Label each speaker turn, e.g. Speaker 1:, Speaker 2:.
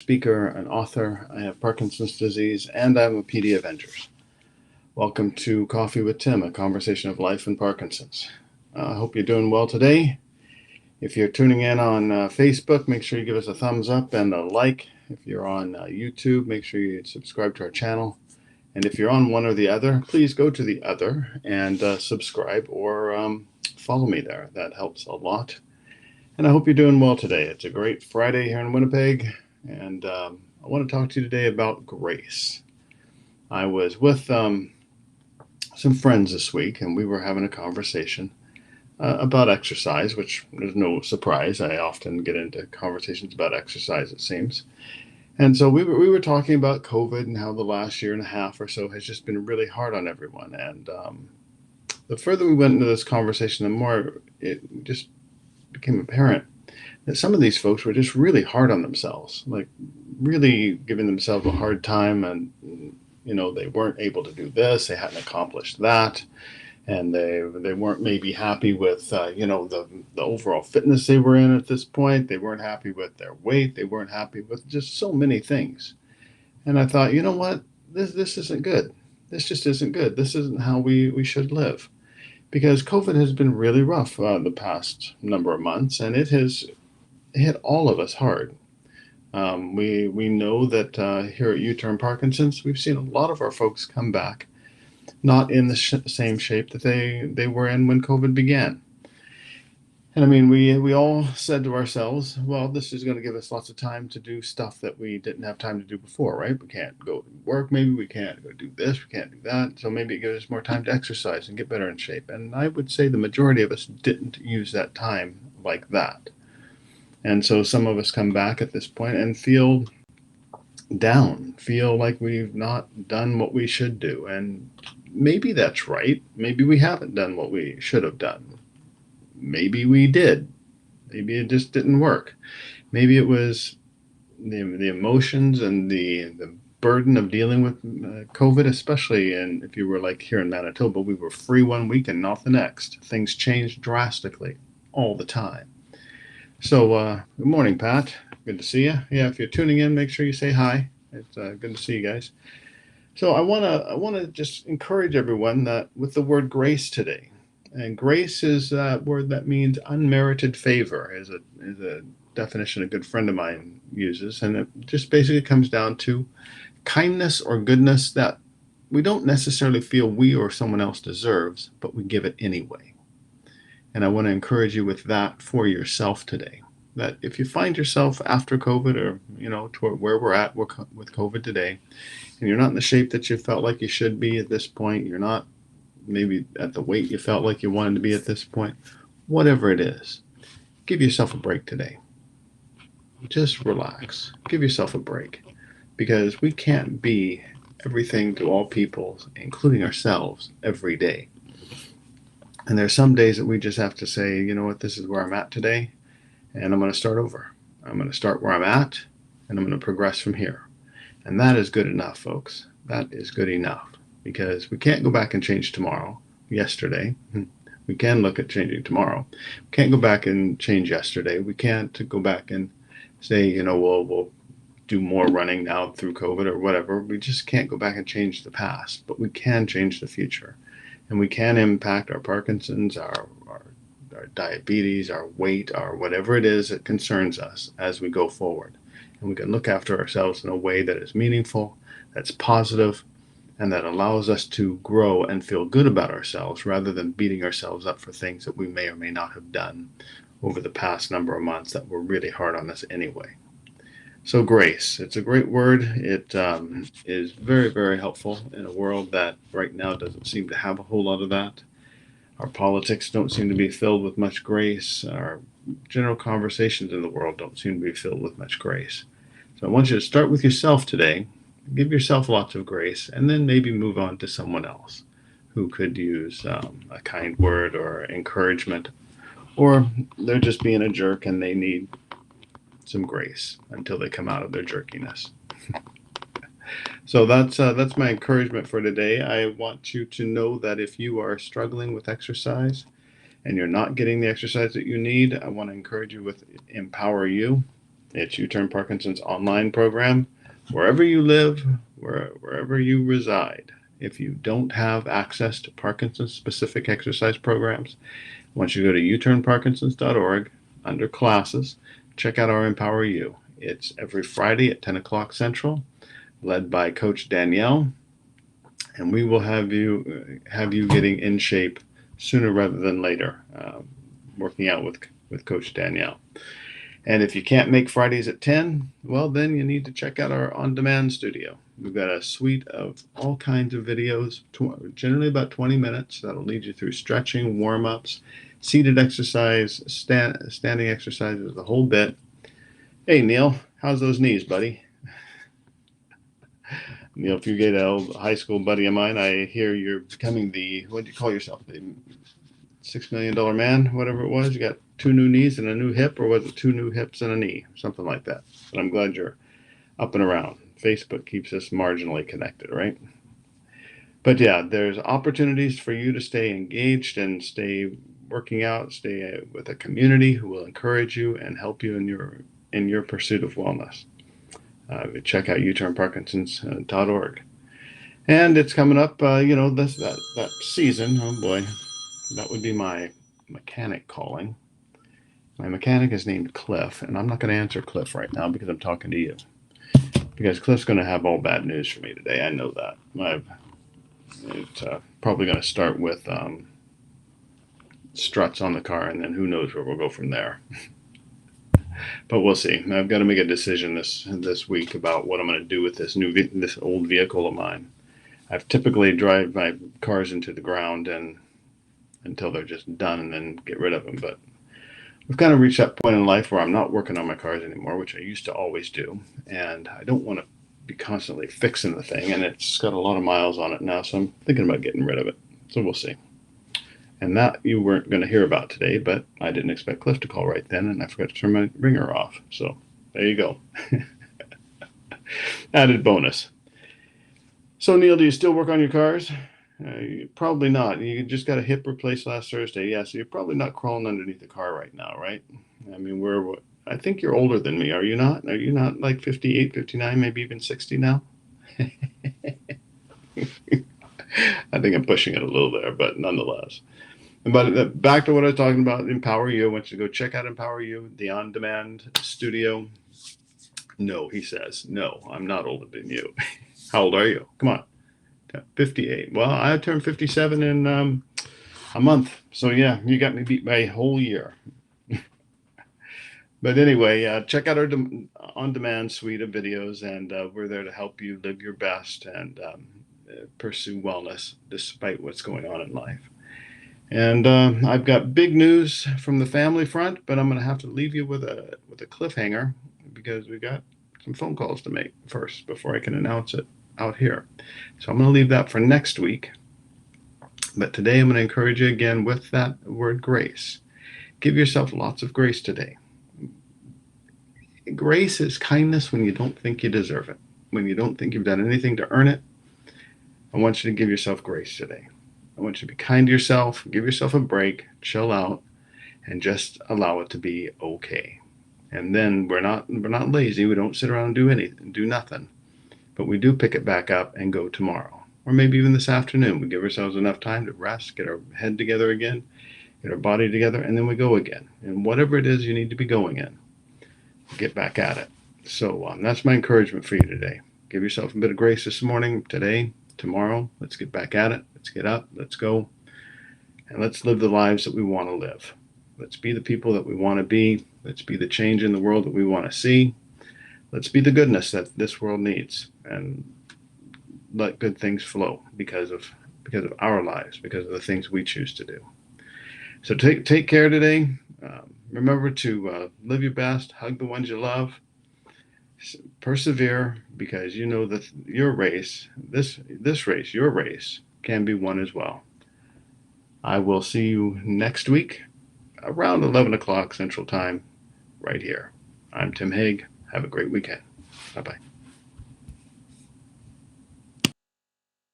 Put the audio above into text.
Speaker 1: speaker, an author. I have Parkinson's disease, and I'm a PD Avengers. Welcome to Coffee with Tim, a conversation of life and Parkinson's. I hope you're doing well today. If you're tuning in on Facebook, make sure you give us a thumbs up and a like. If you're on YouTube, make sure you subscribe to our channel. And if you're on one or the other, please go to the other and subscribe or follow me there. That helps a lot. And I hope you're doing well today. It's a great Friday here in Winnipeg, and I want to talk to you today about grace. I was with some friends this week, and we were having a conversation about exercise, which is no surprise. I often get into conversations about exercise, it seems. And so we were talking about COVID and how the last year and a half or so has just been really hard on everyone. And the further we went into this conversation, the more it just became apparent that some of these folks were just really hard on themselves, like really giving themselves a hard time. And, they weren't able to do this, they hadn't accomplished that. And they weren't maybe happy with, the overall fitness they were in at this point. They weren't happy with their weight. They weren't happy with just so many things. And I thought, you know what? This isn't good. This just isn't good. This isn't how we should live. Because COVID has been really rough the past number of months, and it has hit all of us hard. We know that here at U-Turn Parkinson's, we've seen a lot of our folks come back not in the same shape that they were in when COVID began. And I mean, we all said to ourselves, well, this is going to give us lots of time to do stuff that we didn't have time to do before, right? We can't go to work, maybe we can't go do this, we can't do that. So maybe it gives us more time to exercise and get better in shape. And I would say the majority of us didn't use that time like that. And so some of us come back at this point and feel down, feel like we've not done what we should do. And maybe that's right. Maybe we haven't done what we should have done. Maybe we did. Maybe it just didn't work. Maybe it was the emotions and the burden of dealing with COVID, especially. And if you were like here in Manitoba, we were free one week and not the next. Things changed drastically all the time. So, good morning, Pat. Good to see you. Yeah, if you're tuning in, make sure you say hi. It's good to see you guys. So, I wanna just encourage everyone that with the word grace today, and grace is that word that means unmerited favor, is a definition a good friend of mine uses, and it just basically comes down to kindness or goodness that we don't necessarily feel we or someone else deserves, but we give it anyway. And I want to encourage you with that for yourself today. That if you find yourself after COVID or, toward where we're at with COVID today, and you're not in the shape that you felt like you should be at this point, you're not maybe at the weight you felt like you wanted to be at this point, whatever it is, give yourself a break today. Just relax. Give yourself a break. Because we can't be everything to all people, including ourselves, every day. And there's some days that we just have to say, you know what, this is where I'm at today, and I'm going to start over. I'm going to start where I'm at, and I'm going to progress from here. And that is good enough, folks. That is good enough. Because we can't go back and change yesterday. We can look at changing tomorrow. We can't go back and change yesterday. We can't go back and say, we'll do more running now through COVID or whatever. We just can't go back and change the past, but we can change the future. And we can impact our Parkinson's, our diabetes, our weight, our whatever it is that concerns us as we go forward. And we can look after ourselves in a way that is meaningful, that's positive, and that allows us to grow and feel good about ourselves rather than beating ourselves up for things that we may or may not have done over the past number of months that were really hard on us anyway. So grace, it's a great word. It is very, very helpful in a world that right now doesn't seem to have a whole lot of that. Our politics don't seem to be filled with much grace. Our general conversations in the world don't seem to be filled with much grace. So I want you to start with yourself today. Give yourself lots of grace, and then maybe move on to someone else who could use a kind word or encouragement, or they're just being a jerk and they need some grace until they come out of their jerkiness. So that's my encouragement for today. I want you to know that if you are struggling with exercise and you're not getting the exercise that you need, I want to encourage you with Empower You. It's U-Turn Parkinson's online program. Wherever you live, wherever you reside, if you don't have access to Parkinson's-specific exercise programs, once you go to uturnparkinsons.org, under classes, check out our Empower You. It's every Friday at 10 o'clock Central, led by Coach Danielle, and we will have you getting in shape sooner rather than later, working out with Coach Danielle. And if you can't make Fridays at 10, well, then you need to check out our on-demand studio. We've got a suite of all kinds of videos, generally about 20 minutes. That'll lead you through stretching, warm-ups, seated exercise, standing exercises, the whole bit. Hey, Neil, how's those knees, buddy? Neil Fugate, a high school buddy of mine. I hear you're becoming what do you call yourself? The $6 million man, whatever it was. You got 2 new knees and a new hip, or was it 2 new hips and a knee? Something like that. But I'm glad you're up and around. Facebook keeps us marginally connected, right? But yeah, there's opportunities for you to stay engaged and stay working out, stay with a community who will encourage you and help you in your pursuit of wellness. Check out uturnparkinsons.org. And it's coming up, that season. Oh boy, that would be my mechanic calling. My mechanic is named Cliff, and I'm not going to answer Cliff right now because I'm talking to you. Because Cliff's going to have all bad news for me today. I know that. It's probably going to start with struts on the car, and then who knows where we'll go from there. But we'll see. I've got to make a decision this week about what I'm going to do with this old vehicle of mine. I've typically drive my cars into the ground and until they're just done and then get rid of them. But we've kind of reached that point in life where I'm not working on my cars anymore, which I used to always do. And I don't want to be constantly fixing the thing. And it's got a lot of miles on it now, so I'm thinking about getting rid of it. So we'll see. And that you weren't going to hear about today, but I didn't expect Cliff to call right then, and I forgot to turn my ringer off. So there you go. Added bonus. So, Neil, do you still work on your cars? Probably not. You just got a hip replaced last Thursday. Yeah, so you're probably not crawling underneath the car right now, right? I mean, I think you're older than me, are you not? Are you not like 58, 59, maybe even 60 now? I think I'm pushing it a little there, but nonetheless. But back to what I was talking about, Empower You. I want you to go check out Empower You, the on-demand studio. No, he says. No, I'm not older than you. How old are you? Come on. 58. Well, I turned 57 in a month. So, yeah, you got me beat by a whole year. But anyway, check out our on-demand suite of videos, and we're there to help you live your best and pursue wellness despite what's going on in life. And I've got big news from the family front, but I'm going to have to leave you with a cliffhanger because we got some phone calls to make first before I can announce it out here. So I'm going to leave that for next week. But today I'm going to encourage you again with that word grace. Give yourself lots of grace today. Grace is kindness when you don't think you deserve it, when you don't think you've done anything to earn it. I want you to give yourself grace today. I want you to be kind to yourself, give yourself a break, chill out, and just allow it to be okay. And then we're not lazy. We don't sit around and do nothing. But we do pick it back up and go tomorrow. Or maybe even this afternoon. We give ourselves enough time to rest, get our head together again, get our body together, and then we go again. And whatever it is you need to be going in, get back at it. So that's my encouragement for you today. Give yourself a bit of grace this morning, today, tomorrow. Let's get back at it. Let's get up. Let's go. And let's live the lives that we want to live. Let's be the people that we want to be. Let's be the change in the world that we want to see. Let's be the goodness that this world needs. And let good things flow because of our lives, because of the things we choose to do. So take care today. Remember to live your best, hug the ones you love, persevere, because you know that your race, your race, can be won as well. I will see you next week around 11 o'clock Central Time right here. I'm Tim Haig. Have a great weekend. Bye-bye.